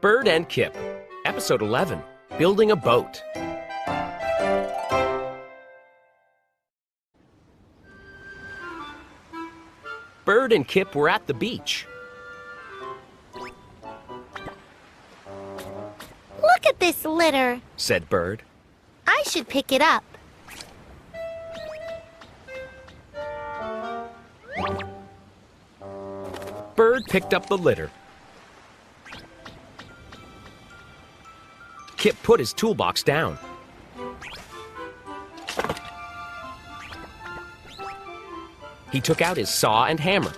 Bird and Kip, Episode 11, Building a Boat. Bird and Kip were at the beach. Look at this litter, Said Bird. I should pick it up. Bird picked up the litter. Kip put his toolbox down. He took out his saw and hammer.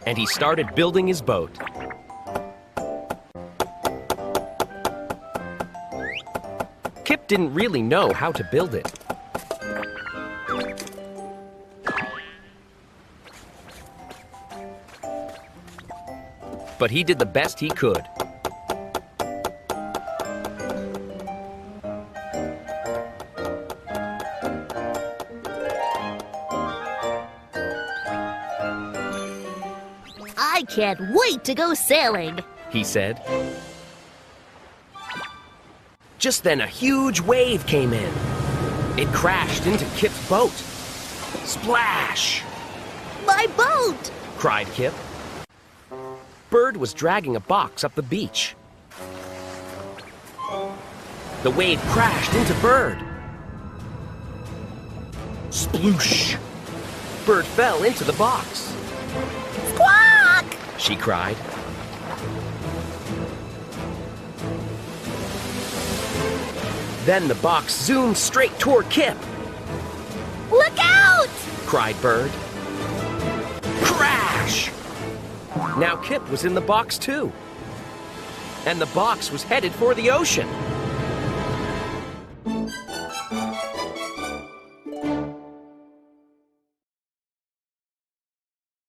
And he started building his boat. Kip didn't really know how to build it. But he did the best he could. I can't wait to go sailing, He said. Just then a huge wave came in. It crashed into Kip's boat. Splash! My boat! Cried Kip. Bird was dragging a box up the beach. The wave crashed into Bird. Sploosh! Bird fell into the box. Squawk! She cried. Then the box zoomed straight toward Kip. Look out! Cried Bird. Crash! Now Kip was in the box too. And the box was headed for the ocean.